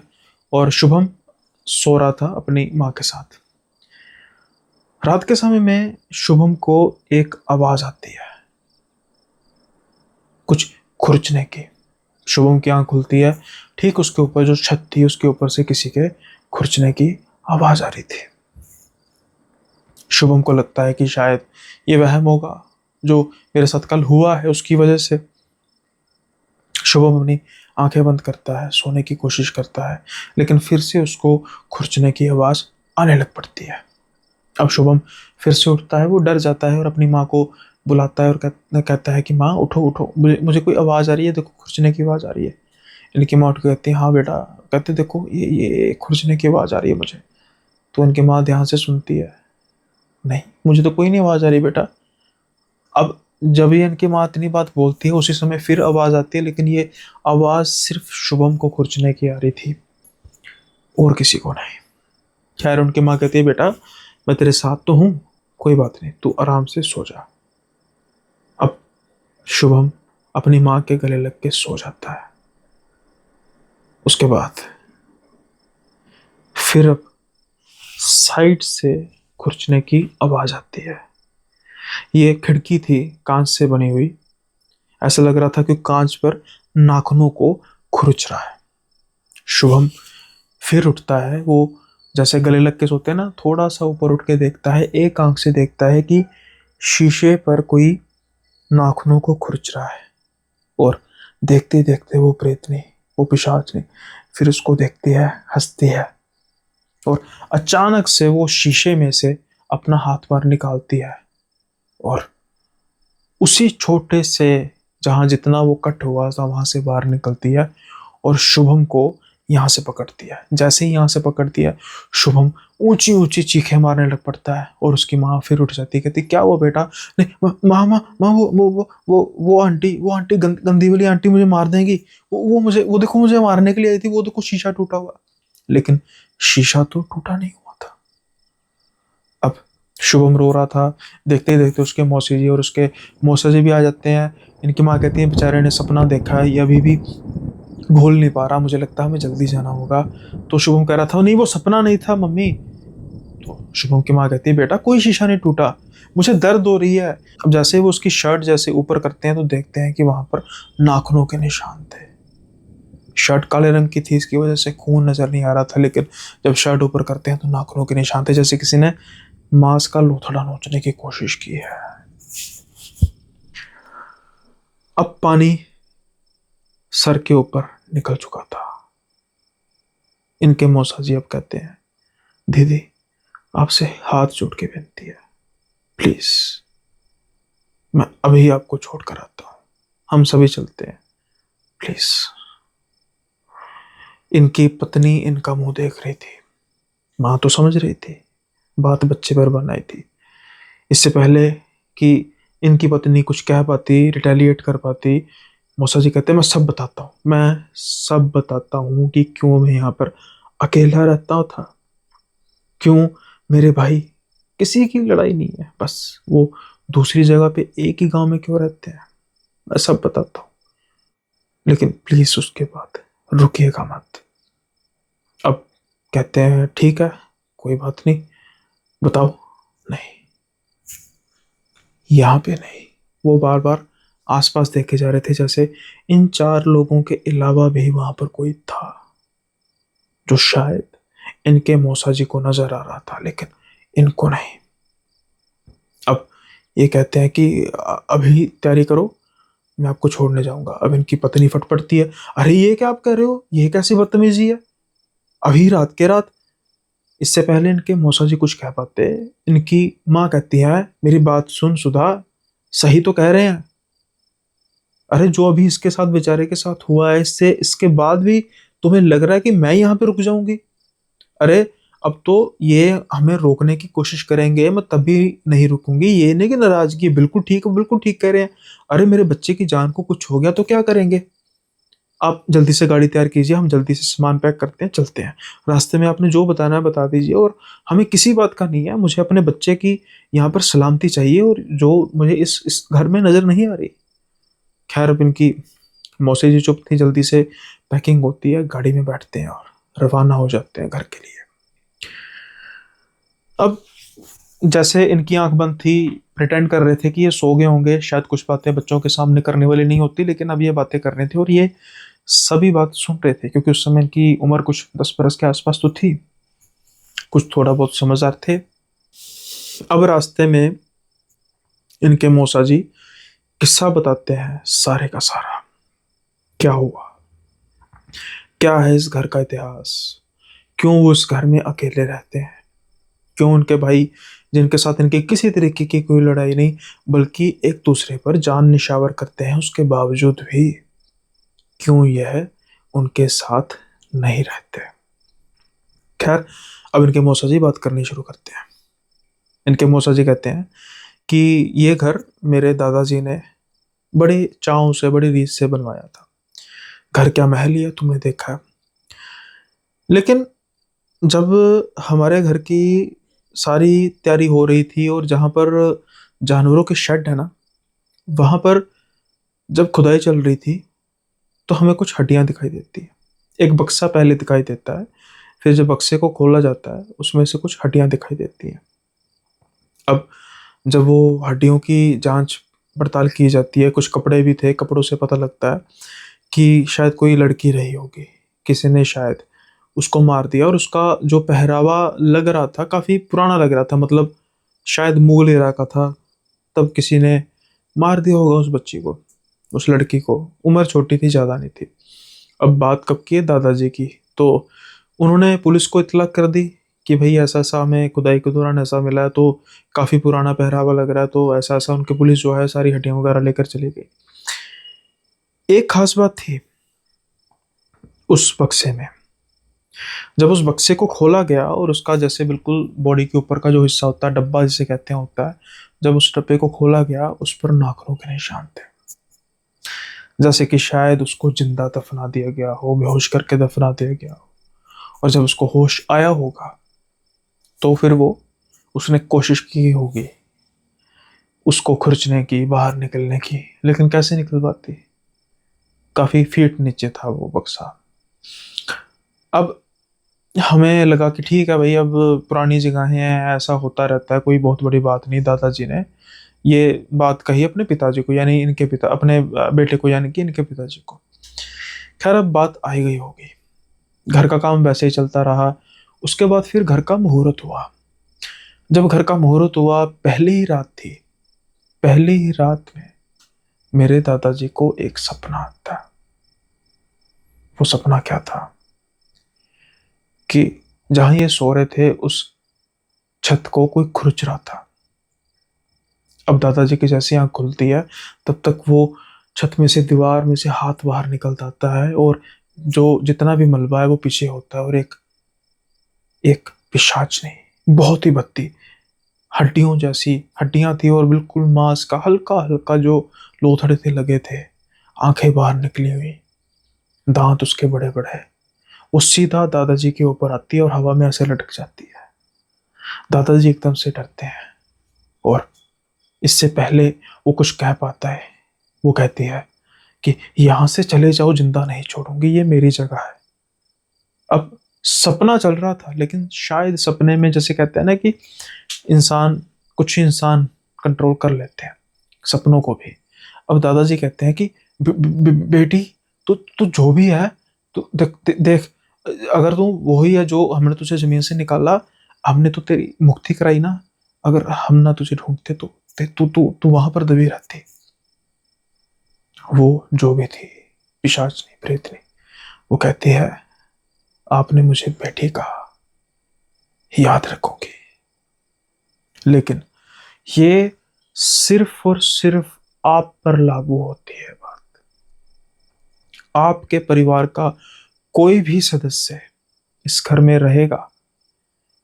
और शुभम सो रहा था अपनी माँ के साथ। रात के समय में शुभम को एक आवाज आती है, कुछ खुरचने की। शुभम की आंख खुलती है, ठीक उसके ऊपर जो छत थी उसके ऊपर से किसी के खुरचने की आवाज आ रही थी। शुभम को लगता है कि शायद ये वहम होगा जो मेरे साथ कल हुआ है उसकी वजह से। शुभम अपनी आंखें बंद करता है, सोने की कोशिश करता है, लेकिन फिर से उसको खुरचने की आवाज आने लग पड़ती है। अब शुभम फिर से उठता है, वो डर जाता है और अपनी माँ को बुलाता है और कहता है कि माँ उठो उठो, मुझे कोई आवाज़ आ रही है, देखो खुरचने की आवाज़ आ रही है। इनकी माँ उठ के कहती है हाँ बेटा, कहते देखो ये खुरचने की आवाज़ आ रही है मुझे। तो इनकी माँ ध्यान से सुनती है, नहीं मुझे तो कोई नहीं आवाज़ आ रही बेटा। अब जब ये इनकी माँ इतनी बात बोलती है उसी समय फिर आवाज़ आती है, लेकिन ये आवाज़ सिर्फ शुभम को खुरचने की आ रही थी और किसी को नहीं। खैर, उनकी माँ कहती है बेटा मैं तेरे साथ तो हूँ, कोई बात नहीं, तू आराम से सो जा। अब शुभम अपनी माँ के गले लग के सो जाता है। उसके बाद फिर अब साइड से खुरचने की आवाज आती है। ये खिड़की थी कांच से बनी हुई, ऐसा लग रहा था कि कांच पर नाखूनों को खुरच रहा है। शुभम फिर उठता है, वो जैसे गले लग के सोते हैं ना, थोड़ा सा ऊपर उठ के देखता है, एक आंख से देखता है कि शीशे पर कोई नाखूनों को खुरच रहा है। और देखते देखते वो प्रेतनी, वो पिशाचनी फिर उसको देखती है, हंसती है और अचानक से वो शीशे में से अपना हाथ बाहर निकालती है और उसी छोटे से जहां जितना वो कट हुआ था वहां से बाहर निकलती है और शुभम को यहाँ से पकड़ती है। जैसे ही यहाँ से पकड़ती है, शुभम ऊंची ऊंची चीखें मारने लग पड़ता है और उसकी माँ फिर उठ जाती है, कहती क्या हुआ बेटा? नहीं माँ माँ माँ, वो आंटी, गंदी वाली आंटी मुझे मार देंगी। वो देखो मुझे मारने के लिए आई थी, वो देखो शीशा टूटा हुआ। लेकिन शीशा तो टूटा नहीं हुआ था। अब शुभम रो रहा था, देखते ही देखते उसके मौसी जी और उसके मौसा जी भी आ जाते हैं। इनकी माँ कहती है बेचारे ने सपना देखा है, ये अभी भी भूल नहीं पा रहा, मुझे लगता है हमें जल्दी जाना होगा। तो शुभम कह रहा था नहीं वो सपना नहीं था मम्मी। तो शुभम की माँ कहती है बेटा कोई शीशा नहीं टूटा, मुझे दर्द हो रही है। अब जैसे वो उसकी शर्ट जैसे ऊपर करते हैं तो देखते हैं कि वहां पर नाखूनों के निशान थे। शर्ट काले रंग की थी, इसकी वजह से खून नजर नहीं आ रहा था, लेकिन जब शर्ट ऊपर करते हैं तो नाखूनों के निशान थे, जैसे किसी ने मांस का लोथड़ा नोचने की कोशिश की है। अब पानी सर के ऊपर निकल चुका था। इनके मौसा जी अब कहते हैं दीदी आपसे हाथ जोड़ के विनती है, प्लीज मैं अभी आपको छोड़ कर आता हूं, हम सभी चलते हैं प्लीज। इनकी पत्नी इनका मुंह देख रही थी, मां तो समझ रही थी, बात बच्चे पर बनाई थी। इससे पहले कि इनकी पत्नी कुछ कह पाती, रिटेलिएट कर पाती, मौसा जी कहते हैं मैं सब बताता हूँ, मैं सब बताता हूँ कि क्यों मैं यहाँ पर अकेला रहता था, क्यों मेरे भाई किसी की लड़ाई नहीं है, बस वो दूसरी जगह पे एक ही गांव में क्यों रहते हैं, मैं सब बताता हूँ, लेकिन प्लीज उसके बाद रुकिएगा मत। अब कहते हैं ठीक है कोई बात नहीं, बताओ। नहीं, यहाँ पे नहीं। वो बार बार आसपास देखे जा रहे थे, जैसे इन चार लोगों के अलावा भी वहां पर कोई था जो शायद इनके मौसा जी को नजर आ रहा था, लेकिन इनको नहीं। अब ये कहते हैं कि अभी तैयारी करो, मैं आपको छोड़ने जाऊंगा। अब इनकी पत्नी फट पड़ती है, अरे ये क्या आप कह रहे हो, ये कैसी बदतमीजी है, अभी रात के रात। इससे पहले इनके मौसा जी कुछ कह पाते, इनकी माँ कहती है मेरी बात सुन सुधा, सही तो कह रहे हैं। अरे जो अभी इसके साथ बेचारे के साथ हुआ है, इससे इसके बाद भी तुम्हें लग रहा है कि मैं यहाँ पे रुक जाऊंगी? अरे अब तो ये हमें रोकने की कोशिश करेंगे, मैं तभी नहीं रुकूंगी। ये नहीं कि नाराजगी, बिल्कुल ठीक कह रहे हैं। अरे मेरे बच्चे की जान को कुछ हो गया तो क्या करेंगे? आप जल्दी से गाड़ी तैयार कीजिए, हम जल्दी से सामान पैक करते हैं, चलते हैं। रास्ते में आपने जो बताना है बता दीजिए, और हमें किसी बात का नहीं है, मुझे अपने बच्चे की यहाँ पर सलामती चाहिए, और जो मुझे इस घर में नज़र नहीं आ रही। खैर, अब इनकी मौसी जी चुप थी, जल्दी से पैकिंग होती है, गाड़ी में बैठते हैं और रवाना हो जाते हैं घर के लिए। अब जैसे इनकी आंख बंद थी, प्रिटेंड कर रहे थे कि ये सो गए होंगे, शायद कुछ बातें बच्चों के सामने करने वाली नहीं होती, लेकिन अब ये बातें कर रहे थे और ये सभी बात सुन रहे थे, क्योंकि उस समय इनकी उम्र कुछ 10 बरस के आसपास तो थी, कुछ थोड़ा बहुत समझदार थे। अब रास्ते में इनके मौसा जी किस्सा बताते हैं, सारे का सारा क्या हुआ, क्या है इस घर का इतिहास, क्यों वो इस घर में अकेले रहते हैं, क्यों उनके भाई जिनके साथ इनकी किसी तरीके की कोई लड़ाई नहीं, बल्कि एक दूसरे पर जान निछावर करते हैं, उसके बावजूद भी क्यों यह उनके साथ नहीं रहते। खैर, अब इनके मौसा जी बात करनी शुरू करते हैं। इनके मौसा जी कहते हैं कि ये घर मेरे दादाजी ने बड़े चाव से, बड़ी रीत से बनवाया था। घर क्या महल ही है, तुमने देखा है। लेकिन जब हमारे घर की सारी तैयारी हो रही थी और जहाँ पर जानवरों के शेड है ना, वहाँ पर जब खुदाई चल रही थी, तो हमें कुछ हड्डियाँ दिखाई देती है। एक बक्सा पहले दिखाई देता है, फिर जब बक्से को खोला जाता है, उसमें से कुछ हड्डियाँ दिखाई देती हैं। अब जब वो हड्डियों की जांच पड़ताल की जाती है, कुछ कपड़े भी थे, कपड़ों से पता लगता है कि शायद कोई लड़की रही होगी, किसी ने शायद उसको मार दिया, और उसका जो पहरावा लग रहा था काफ़ी पुराना लग रहा था, मतलब शायद मुगल इरा का था, तब किसी ने मार दिया होगा उस बच्ची को, उस लड़की को। उम्र छोटी थी, ज़्यादा नहीं थी। अब बात कब की है, दादाजी की। तो उन्होंने पुलिस को इत्तला कर दी कि भाई ऐसा ऐसा हमें खुदाई के दौरान ऐसा मिला है, तो काफ़ी पुराना पहरावा लग रहा है, तो ऐसा ऐसा उनकी पुलिस जो है सारी हड्डियाँ वगैरह लेकर चली गई। एक खास बात थी उस बक्से में। जब उस बक्से को खोला गया और उसका जैसे बिल्कुल बॉडी के ऊपर का जो हिस्सा होता है, डब्बा जिसे कहते हैं होता है, जब उस डब्बे को खोला गया, उस पर नाखूनों के निशान थे, जैसे कि शायद उसको जिंदा दफना दिया गया हो, बेहोश करके दफना दिया गया हो। और जब उसको होश आया होगा, तो फिर वो उसने कोशिश की होगी उसको खुरचने की, बाहर निकलने की, लेकिन कैसे निकल पाती। काफी फीट नीचे था वो बक्सा। अब हमें लगा कि ठीक है भाई, अब पुरानी जगहें हैं, ऐसा होता रहता है, कोई बहुत बड़ी बात नहीं। दादाजी ने ये बात कही अपने पिताजी को, यानी इनके पिता, अपने बेटे को, यानी कि इनके पिताजी को। खैर, अब बात आई गई होगी, घर का काम वैसे ही चलता रहा। उसके बाद फिर घर का मुहूर्त हुआ। जब घर का मुहूर्त हुआ, पहली ही रात थी, पहली ही रात में मेरे दादाजी को एक सपना आता है। वो सपना क्या था कि जहां ये सो रहे थे, उस छत को कोई खुरच रहा था। अब दादाजी की जैसी आंख खुलती है, तब तक वो छत में से, दीवार में से हाथ बाहर निकलता आता है, और जो जितना भी मलबा है वो पीछे होता है, और एक एक पिशाच नहीं, बहुत ही भद्दी हड्डियों जैसी हड्डियां थी, और बिल्कुल मांस का हल्का हल्का जो लोथड़े थे लगे थे, आंखें बाहर निकली हुई, दांत उसके बड़े बड़े। वो सीधा दादाजी के ऊपर आती है और हवा में ऐसे लटक जाती है। दादाजी एकदम से डरते हैं, और इससे पहले वो कुछ कह पाता है, वो कहती है कि यहां से चले जाओ, जिंदा नहीं छोड़ूंगी, ये मेरी जगह है। अब सपना चल रहा था, लेकिन शायद सपने में, जैसे कहते हैं ना कि इंसान, कुछ इंसान कंट्रोल कर लेते हैं सपनों को भी। अब दादाजी कहते हैं कि बेटी, तू जो भी है, तू देख, अगर तू वही है जो हमने तुझे जमीन से निकाला, हमने तो तेरी मुक्ति कराई ना, अगर हम ना तुझे ढूंढते तो तू तू तू वहां पर दबी रहती। वो जो भी थी, पिशाच नहीं, प्रेत नहीं, वो कहती है, आपने मुझे बेटी कहा, याद रखूंगी, लेकिन ये सिर्फ और सिर्फ आप पर लागू होती है बात। आपके परिवार का कोई भी सदस्य इस घर में रहेगा,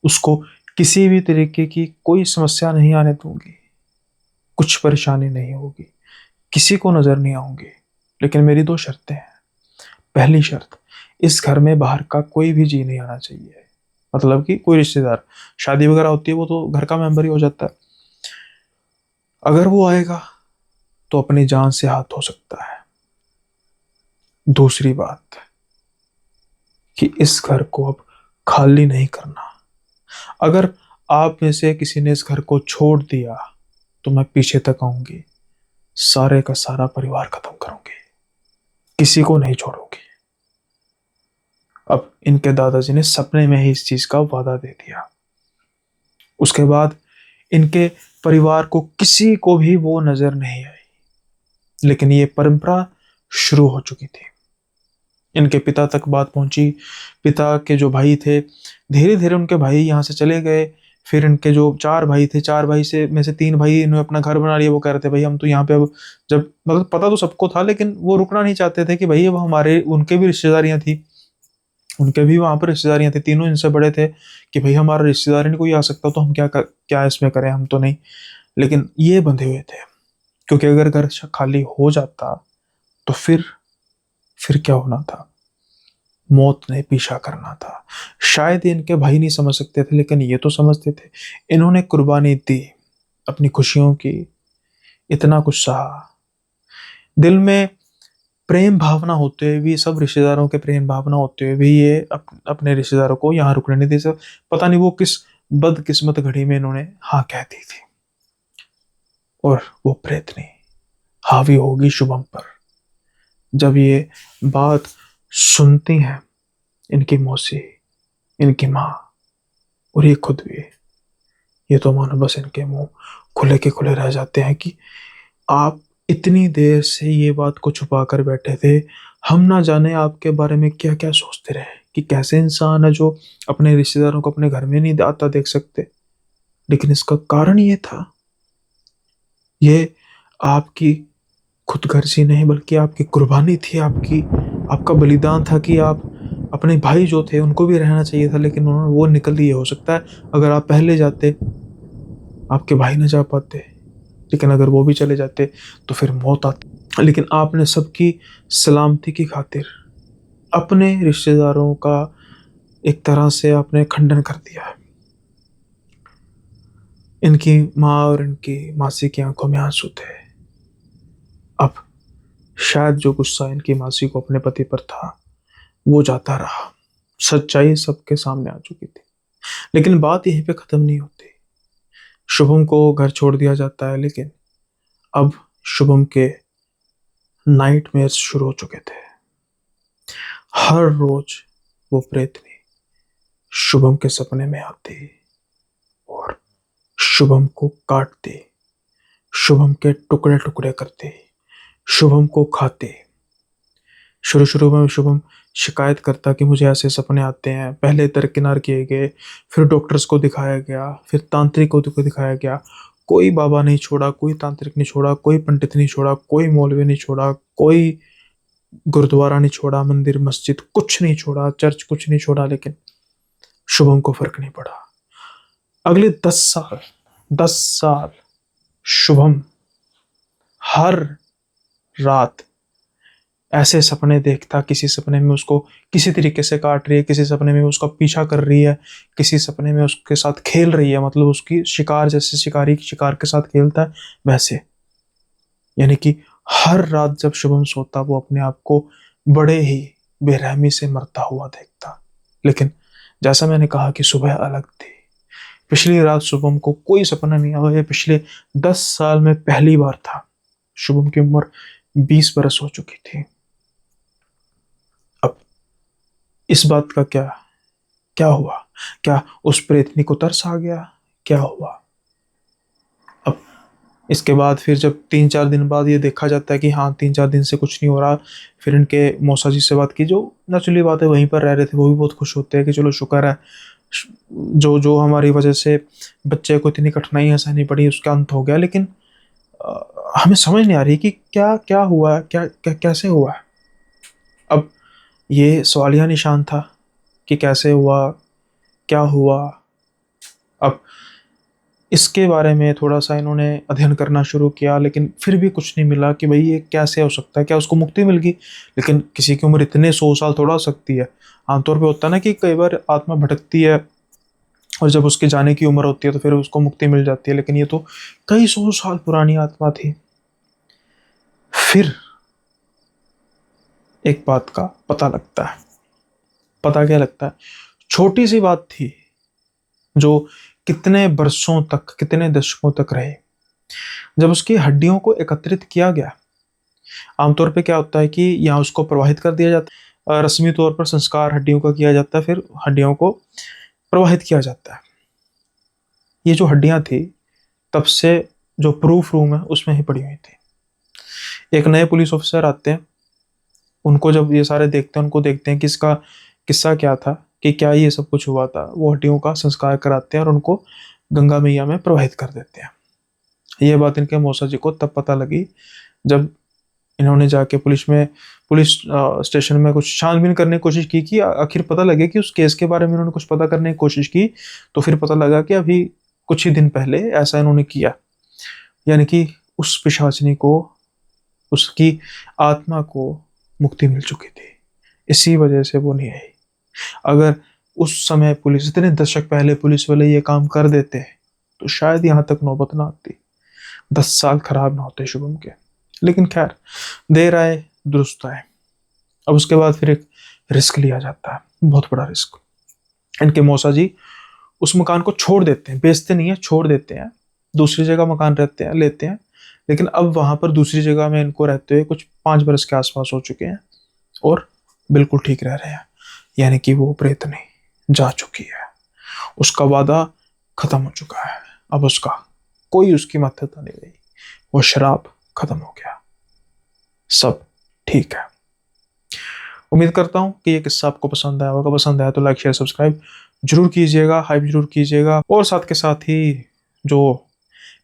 उसको किसी भी तरीके की कोई समस्या नहीं आने दूंगी, कुछ परेशानी नहीं होगी, किसी को नजर नहीं आऊंगी, लेकिन मेरी दो शर्तें हैं। पहली शर्त, इस घर में बाहर का कोई भी जी नहीं आना चाहिए। मतलब कि कोई रिश्तेदार, शादी वगैरह होती है वो तो घर का मेंबर ही हो जाता है। अगर वो आएगा तो अपनी जान से हाथ हो सकता है। दूसरी बात कि इस घर को अब खाली नहीं करना। अगर आप में से किसी ने इस घर को छोड़ दिया तो मैं पीछे तक आऊंगी, सारे का सारा परिवार खत्म करूंगी, किसी को नहीं छोड़ूंगी। अब इनके दादाजी ने सपने में ही इस चीज का वादा दे दिया। उसके बाद इनके परिवार को किसी को भी वो नजर नहीं आई, लेकिन ये परंपरा शुरू हो चुकी थी। इनके पिता तक बात पहुंची। पिता के जो भाई थे, धीरे धीरे उनके भाई यहाँ से चले गए। फिर इनके जो चार भाई थे, चार भाई से में से तीन भाई इन्होंने अपना घर बना लिया। वो कह रहे थे भाई हम तो यहाँ पे अब, जब मतलब पता तो सबको था लेकिन वो रुकना नहीं चाहते थे कि भाई अब हमारे, उनके भी रिश्तेदारियां थी, उनके भी वहां पर रिश्तेदारियां थी। तीनों इनसे बड़े थे कि भाई हमारा रिश्तेदारी नहीं कोई आ सकता तो हम क्या इसमें करें, हम तो नहीं। लेकिन ये बंधे हुए थे, क्योंकि अगर घर खाली हो जाता तो फिर क्या होना था? मौत ने पीछा करना था। शायद इनके भाई नहीं समझ सकते थे, लेकिन ये तो समझते थे। इन्होंने कुर्बानी दी अपनी खुशियों की, इतना कुछ सहा। दिल में प्रेम भावना होते हुए भी, सब रिश्तेदारों के प्रेम भावना होते हुए भी ये अपने रिश्तेदारों को यहाँ रुकने नहीं दे सकते। पता नहीं वो किस बदकिस्मत घड़ी में इन्होंने हाँ कह दी थी। और वो प्रेतनी हावी होगी शुभम पर। जब ये बात सुनती हैं इनकी मौसी, इनकी माँ और ये खुद भी, ये तो मानो बस इनके मुंह खुले के खुले रह जाते हैं कि आप इतनी देर से ये बात को छुपा कर बैठे थे। हम ना जाने आपके बारे में क्या क्या सोचते रहे कि कैसे इंसान है जो अपने रिश्तेदारों को अपने घर में नहीं आता देख सकते। लेकिन इसका कारण ये था, ये आपकी खुदगर्जी नहीं बल्कि आपकी कुर्बानी थी, आपका बलिदान था कि आप अपने भाई जो थे उनको भी रहना चाहिए था, लेकिन उन्होंने वो निकल लिए। हो सकता है अगर आप पहले जाते आपके भाई न जा पाते, लेकिन अगर वो भी चले जाते तो फिर मौत आती। लेकिन आपने सबकी सलामती की खातिर अपने रिश्तेदारों का एक तरह से आपने खंडन कर दिया। इनकी माँ और इनकी मासी की आंखों में आंसू थे। अब शायद जो गुस्सा इनकी मासी को अपने पति पर था वो जाता रहा। सच्चाई सबके सामने आ चुकी थी। लेकिन बात यहीं पे खत्म नहीं होती। शुभम को घर छोड़ दिया जाता है, लेकिन अब शुभम के नाइटमेयर्स शुरू हो चुके थे। हर रोज वो प्रेतनी शुभम के सपने में आती और शुभम को काटती, शुभम के टुकड़े टुकड़े करती, शुभम को खाती। शुरू शुरू में शुभम शिकायत करता कि मुझे ऐसे सपने आते हैं। पहले दरकिनार किए गए, फिर डॉक्टर्स को दिखाया गया, फिर तांत्रिकों को दिखाया गया। कोई बाबा नहीं छोड़ा, कोई तांत्रिक नहीं छोड़ा, कोई पंडित नहीं छोड़ा, कोई मौलवी नहीं छोड़ा, कोई गुरुद्वारा नहीं छोड़ा, मंदिर मस्जिद कुछ नहीं छोड़ा, चर्च कुछ नहीं छोड़ा। लेकिन शुभम को फर्क नहीं पड़ा। अगले 10 साल, 10 साल शुभम हर रात ऐसे सपने देखता। किसी सपने में उसको किसी तरीके से काट रही है, किसी सपने में उसका पीछा कर रही है, किसी सपने में उसके साथ खेल रही है। मतलब उसकी शिकार, जैसे शिकारी शिकार के साथ खेलता है वैसे। यानी कि हर रात जब शुभम सोता वो अपने आप को बड़े ही बेरहमी से मरता हुआ देखता। लेकिन जैसा मैंने कहा कि सुबह अलग थी। पिछली रात शुभम को कोई सपना नहीं आया। ये पिछले 10 साल में पहली बार था। शुभम की उम्र 20 बरस हो चुकी थी। अब इस बात का क्या क्या हुआ? क्या उस प्रेतनी को तरस आ गया? क्या हुआ? अब इसके बाद फिर जब 3-4 दिन बाद ये देखा जाता है कि हाँ 3-4 दिन से कुछ नहीं हो रहा, फिर इनके मौसा जी से बात की, जो नेचुरली बात है वहीं पर रह रहे थे, वो भी बहुत खुश होते हैं कि चलो शुक्र है, जो जो हमारी वजह से बच्चे को इतनी कठिनाइयां सहनी पड़ी उसका अंत हो गया। लेकिन हमें समझ नहीं आ रही कि क्या क्या हुआ, कैसे हुआ। अब ये सवालिया निशान था कि कैसे हुआ, क्या हुआ। अब इसके बारे में थोड़ा सा इन्होंने अध्ययन करना शुरू किया, लेकिन फिर भी कुछ नहीं मिला कि भाई ये कैसे हो सकता है, क्या उसको मुक्ति मिल गई। लेकिन किसी की उम्र इतने 100 साल थोड़ा हो सकती है। आमतौर पे होता है ना कि कई बार आत्मा भटकती है और जब उसके जाने की उम्र होती है तो फिर उसको मुक्ति मिल जाती है, लेकिन ये तो कई 100 साल पुरानी आत्मा थी। फिर एक बात का पता लगता है। पता क्या लगता है? छोटी सी बात थी जो कितने बरसों तक, कितने दशकों तक रहे। जब उसकी हड्डियों को एकत्रित किया गया, आमतौर पे क्या होता है कि यहाँ उसको प्रवाहित कर दिया जाता है, रस्मी तौर पर संस्कार हड्डियों का किया जाता है, फिर हड्डियों को प्रवाहित किया जाता है। ये जो हड्डियां थी तब से जो प्रूफ रूम है उसमें ही पड़ी हुई थी। एक नए पुलिस ऑफिसर आते हैं, उनको जब ये सारे देखते हैं, उनको देखते हैं कि इसका किस्सा क्या था, कि क्या ये सब कुछ हुआ था, वो हड्डियों का संस्कार कराते हैं और उनको गंगा मैया में प्रवाहित कर देते हैं। ये बात इनके मौसा जी को तब पता लगी जब इन्होंने जाके पुलिस स्टेशन में कुछ छानबीन करने की कोशिश की कि आखिर पता लगे कि उस केस के बारे में इन्होंने कुछ पता करने की कोशिश की। तो फिर पता लगा कि अभी कुछ ही दिन पहले ऐसा इन्होंने किया, यानी कि उस पिशाचिनी को, उसकी आत्मा को मुक्ति मिल चुकी थी। इसी वजह से वो नहीं आई। अगर उस समय पुलिस, इतने दशक पहले पुलिस वाले ये काम कर देते तो शायद यहाँ तक नौबत ना आती, 10 साल खराब ना होते शुभम के। लेकिन खैर, देर आए दुरुस्त आए। अब उसके बाद फिर एक रिस्क लिया जाता है, बहुत बड़ा रिस्क। इनके मौसा जी उस मकान को छोड़ देते हैं, बेचते नहीं है, छोड़ देते हैं, दूसरी जगह मकान रहते हैं, लेते हैं। लेकिन अब वहां पर दूसरी जगह में इनको रहते हुए कुछ 5 बरस के आसपास हो चुके हैं और बिल्कुल ठीक रह रहे हैं, यानी कि वो प्रेत नहीं जा चुकी है, उसका वादा खत्म हो चुका है। अब उसका कोई उसकी मदद नहीं रही, वो शराब खत्म हो गया, सब ठीक है। उम्मीद करता हूँ कि ये किस्सा आपको पसंद आया होगा। पसंद आया तो लाइक शेयर सब्सक्राइब जरूर कीजिएगा, हाइप जरूर कीजिएगा। और साथ के साथ ही जो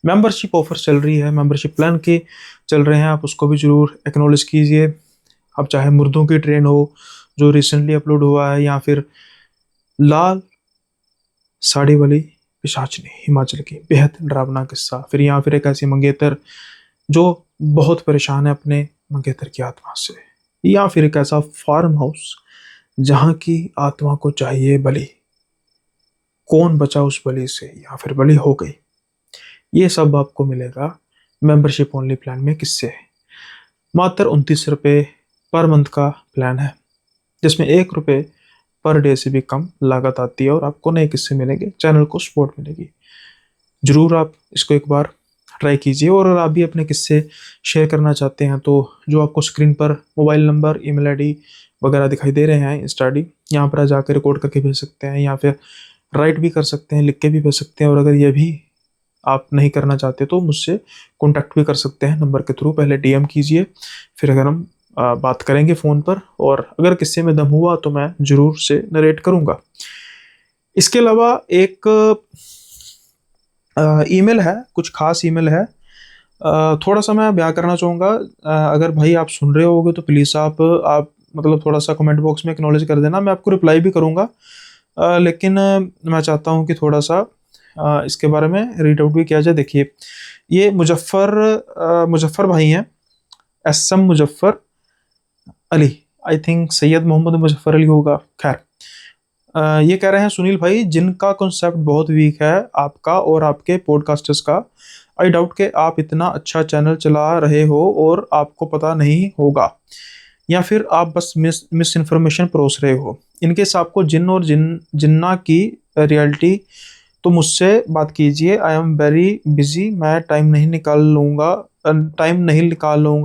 मेंबरशिप ऑफर चल रही है, मेंबरशिप प्लान के चल रहे हैं, आप उसको भी जरूर एक्नॉलेज कीजिए। अब चाहे मुर्दों की ट्रेन हो जो रिसेंटली अपलोड हुआ है, या फिर लाल साड़ी वाली पिशाचनी हिमाचल की बेहद डरावना किस्सा, फिर यहाँ फिर एक ऐसी मंगेतर जो बहुत परेशान है अपने मंगेतर की आत्मा से, या फिर एक ऐसा फार्म हाउस जहाँ की आत्मा को चाहिए बलि, कौन बचा उस बलि से या फिर बलि हो गई, ये सब आपको मिलेगा मेंबरशिप ओनली प्लान में। किससे? मात्र 29 रुपये पर मंथ का प्लान है, जिसमें 1 रुपये पर डे से भी कम लागत आती है और आपको नए किस्से मिलेंगे, चैनल को सपोर्ट मिलेगी। जरूर आप इसको एक बार ट्राई कीजिए। और अगर आप भी अपने किस्से शेयर करना चाहते हैं तो जो आपको स्क्रीन पर मोबाइल नंबर, ईमेल आईडी वगैरह दिखाई दे रहे हैं, इंस्टा आईडी, यहाँ पर जाकर रिकॉर्ड करके भेज सकते हैं, या फिर राइट भी कर सकते हैं, लिख के भी भेज सकते हैं। और अगर ये भी आप नहीं करना चाहते तो मुझसे कॉन्टैक्ट भी कर सकते हैं नंबर के थ्रू। पहले डीएम कीजिए, फिर अगर हम बात करेंगे फ़ोन पर, और अगर किस्से में दम हुआ तो मैं ज़रूर से नरेट करूँगा। इसके अलावा एक ईमेल है, कुछ खास ईमेल है, थोड़ा सा मैं बयां करना चाहूँगा। अगर भाई आप सुन रहे होगे तो प्लीज़ आप मतलब थोड़ा सा कमेंट बॉक्स में एक्नॉलेज कर देना, मैं आपको रिप्लाई भी करूँगा। लेकिन मैं चाहता हूँ कि थोड़ा सा इसके बारे में रीड आउट भी किया जाए। देखिए, ये मुजफ्फर भाई हैं, SM Muzaffar Ali, I think Syed Mohammad Muzaffar Ali होगा। खैर, ये कह रहे हैं, सुनील भाई जिनका कॉन्सेप्ट बहुत वीक है आपका और आपके पॉडकास्टर्स का, आई डाउट के आप इतना अच्छा चैनल चला रहे हो और आपको पता नहीं होगा, या फिर आप बस मिस इन्फॉर्मेशन परोस रहे हो। इनके साथ को जिन और जिन्ना की रियलिटी तो मुझसे बात कीजिए। आई एम वेरी बिजी, मैं टाइम नहीं निकाल लूँगा,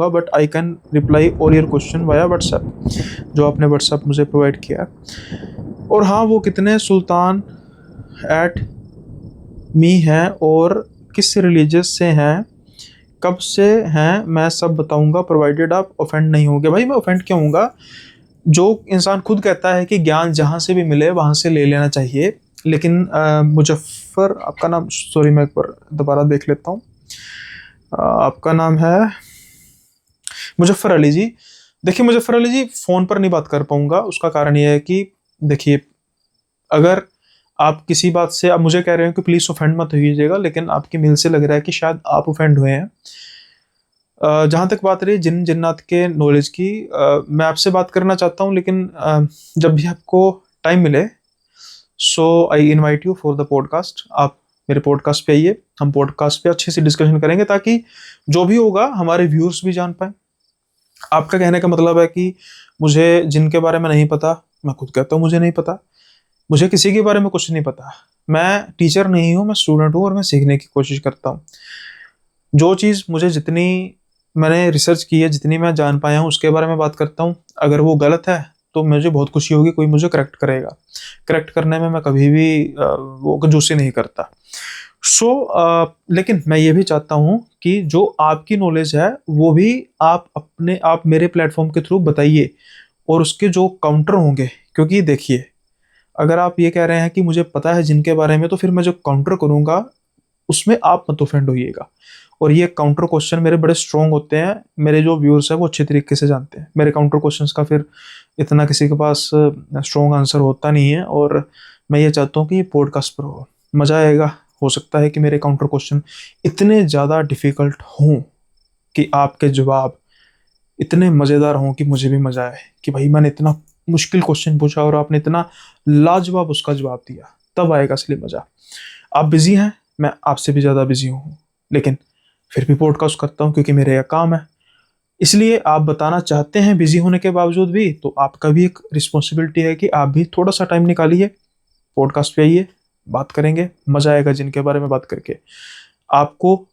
but I can reply all your question via WhatsApp, जो आपने व्हाट्सएप मुझे प्रोवाइड किया। और हाँ, वो कितने सुल्तान एट मी हैं और किस रिलीजियस से हैं, कब से हैं, मैं सब बताऊंगा, प्रोवाइडेड आप ऑफेंड नहीं होंगे। भाई मैं ऑफेंड क्यों होऊंगा? जो इंसान खुद कहता है कि ज्ञान जहाँ से भी मिले वहाँ से ले लेना चाहिए। लेकिन मुजफ्फर आपका नाम, सॉरी मैं एक बार दोबारा देख लेता हूँ, आपका नाम है मुजफ्फर अली जी। देखिए मुजफ्फर अली जी, फ़ोन पर नहीं बात कर पाऊंगा, उसका कारण ये है कि देखिए, अगर आप किसी बात से आप मुझे कह रहे हो कि प्लीज़ ऑफेंड मत होइएगा, लेकिन आपकी मेल से लग रहा है कि शायद आप ऑफेंड हुए हैं। जहाँ तक बात रही जिन जिन्नात के नॉलेज की, मैं आपसे बात करना चाहता हूँ, लेकिन जब भी आपको टाइम मिले, so I invite you for the podcast. आप मेरे पॉडकास्ट पे आइए, हम पॉडकास्ट पे अच्छे से डिस्कशन करेंगे ताकि जो भी होगा हमारे व्यूअर्स भी जान पाए। आपका कहने का मतलब है कि मुझे जिनके बारे में नहीं पता, मैं खुद कहता हूँ मुझे नहीं पता, मुझे किसी के बारे में कुछ नहीं पता। मैं टीचर नहीं हूँ, मैं स्टूडेंट हूँ और मैं सीखने की कोशिश करता हूँ। जो चीज़ मुझे जितनी मैंने रिसर्च की है, जितनी मैं जान पाया हूँ उसके बारे में बात करता हूँ। अगर वो गलत है तो मुझे बहुत खुशी होगी, कोई मुझे करेक्ट करेगा। करेक्ट करने में मैं कभी भी वो कंजूसी नहीं करता। सो लेकिन मैं ये भी चाहता हूँ कि जो आपकी नॉलेज है वो भी आप मेरे प्लेटफॉर्म के थ्रू बताइए, और उसके जो काउंटर होंगे, क्योंकि देखिए, अगर आप ये कह रहे हैं कि मुझे पता है जिनके बारे में, तो फिर मैं जो काउंटर करूंगा उसमें आप मत ऑफेंड होइएगा। और ये काउंटर क्वेश्चन मेरे बड़े स्ट्रॉन्ग होते हैं, मेरे जो व्यूअर्स हैं वो अच्छे तरीके से जानते हैं। मेरे काउंटर क्वेश्चंस का फिर इतना किसी के पास स्ट्रॉन्ग आंसर होता नहीं है, और मैं ये चाहता हूँ कि ये पॉडकास्ट पर हो, मज़ा आएगा। हो सकता है कि मेरे काउंटर क्वेश्चन इतने ज़्यादा डिफ़िकल्ट हों कि आपके जवाब इतने मज़ेदार हों कि मुझे भी मज़ा आए कि भाई मैंने इतना मुश्किल क्वेश्चन पूछा और आपने इतना लाजवाब उसका जवाब दिया, तब आएगा असली मज़ा। आप बिज़ी हैं, मैं आपसे भी ज़्यादा बिज़ी हूँ, लेकिन फिर भी पॉडकास्ट करता हूँ क्योंकि मेरा यह काम है। इसलिए आप बताना चाहते हैं बिज़ी होने के बावजूद भी, तो आपका भी एक रिस्पॉन्सिबिलिटी है कि आप भी थोड़ा-सा टाइम निकालिए, पॉडकास्ट पे आइए, बात करेंगे, मज़ा आएगा जिनके बारे में बात करके। आपको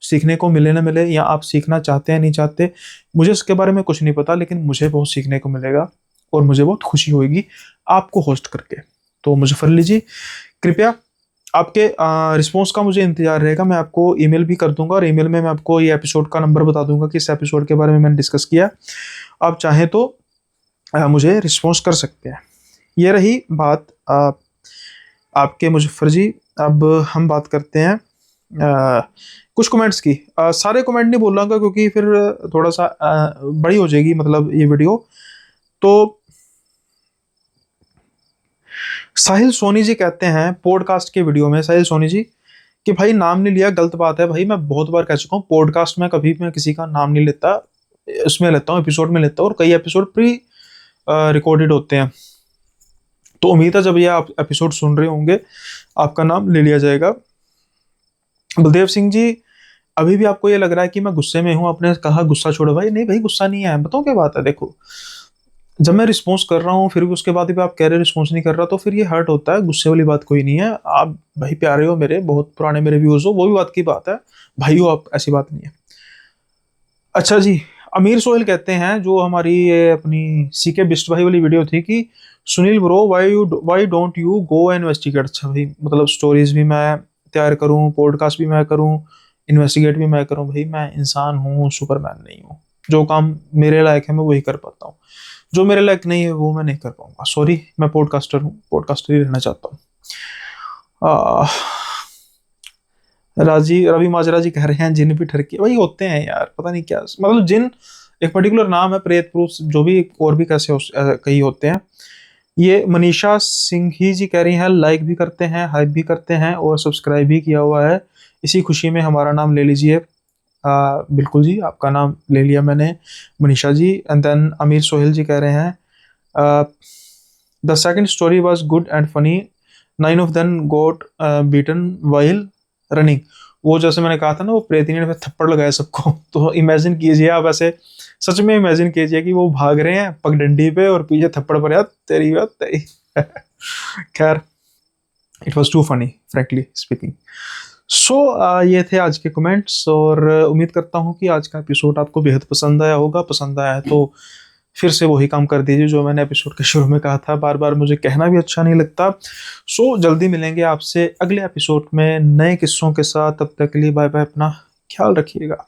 सीखने को मिले ना मिले, या आप सीखना चाहते हैं नहीं चाहते, मुझे इसके बारे में कुछ नहीं पता, लेकिन मुझे बहुत सीखने को मिलेगा और मुझे बहुत खुशी होगी आपको होस्ट करके। तो मुज़फ़्फ़र अली जी, कृपया आपके रिस्पॉन्स का मुझे इंतज़ार रहेगा। मैं आपको ईमेल भी कर दूँगा, और ईमेल में मैं आपको ये एपिसोड का नंबर बता दूँगा कि इस एपिसोड के बारे में मैंने डिस्कस किया। आप चाहें तो मुझे रिस्पॉन्स कर सकते हैं। ये रही बात आपके मुज़फ़्फ़र जी। अब हम बात करते हैं कुछ कमेंट्स की। सारे कमेंट नहीं बोलूँगा क्योंकि फिर थोड़ा-सा बड़ी हो जाएगी मतलब ये वीडियो। तो साहिल सोनी जी कहते हैं पॉडकास्ट के वीडियो में, साहिल सोनी जी, कि भाई नाम नहीं लिया गलत बात है। भाई मैं बहुत बार कह चुका हूँ पॉडकास्ट में कभी मैं किसी का नाम नहीं लेता, उसमें लेता हूँ एपिसोड में लेता हूँ, और कई एपिसोड प्री रिकॉर्डेड होते हैं। तो उम्मीद है जब ये आप एपिसोड सुन रहे होंगे आपका नाम ले लिया जाएगा। बलदेव सिंह जी, अभी भी आपको ये लग रहा है कि मैं गुस्से में हूँ, आपने कहा गुस्सा छोड़ो। भाई नहीं भाई, गुस्सा नहीं है। बताओ क्या बात है। देखो, जब मैं रिस्पॉन्स कर रहा हूँ फिर भी उसके बाद भी आप कह रहे हो रिस्पॉन्स नहीं कर रहा, तो फिर ये हर्ट होता है। गुस्से वाली बात कोई नहीं है। आप भाई प्यारे हो मेरे, बहुत पुराने मेरे व्यूअर्स हो, वो भी बात की बात है। भाई हो आप, ऐसी बात नहीं है। अच्छा जी, अमीर सोहेल कहते हैं, जो हमारी ये अपनी सीके बिस्ट भाई वाली वीडियो थी, कि Sunil bro why don't you go investigate. अच्छा भाई, मतलब स्टोरीज भी मैं तैयार करूँ, पॉडकास्ट भी मैं करूँ, इन्वेस्टिगेट भी मैं करूँ। भाई मैं इंसान हूँ, सुपरमैन नहीं हूँ। जो काम मेरे लायक है मैं वही कर पाता हूँ, जो मेरे लायक नहीं है वो मैं नहीं कर पाऊंगा। सॉरी, मैं पॉडकास्टर हूँ, पॉडकास्टर ही रहना चाहता हूँ। आ, राजी रवि माजरा जी कह रहे हैं जिन भी ठरकी वही होते हैं यार, पता नहीं क्या मतलब। जिन एक पर्टिकुलर नाम है, प्रेत प्रूत जो भी और भी कैसे कई होते हैं। ये मनीषा सिंह ही जी कह रही हैं लाइक भी करते हैं, हाइप भी करते हैं और सब्सक्राइब भी किया हुआ है। इसी खुशी में हमारा नाम ले लीजिए। बिल्कुल जी, आपका नाम ले लिया मैंने, मनीषा जी। एंड देन अमीर सोहेल जी कह रहे हैं the second story was good and funny, 9 of them got beaten while running. वो जैसे मैंने कहा था ना, वो प्रेतिनी ने थप्पड़ लगाया सबको। तो इमेजिन कीजिए आप, ऐसे सच में इमेजिन कीजिए कि वो भाग रहे हैं पगडंडी पे और पीछे थप्पड़ पड़ यार तेरी बात तेरी। खैर, it was too funny frankly speaking. So ये थे आज के कमेंट्स, और उम्मीद करता हूँ कि आज का एपिसोड आपको बेहद पसंद आया होगा। पसंद आया है तो फिर से वही काम कर दीजिए जो मैंने एपिसोड के शुरू में कहा था। बार बार मुझे कहना भी अच्छा नहीं लगता। सो जल्दी मिलेंगे आपसे अगले एपिसोड में नए किस्सों के साथ। तब तक के लिए बाय बाय, अपना ख्याल रखिएगा।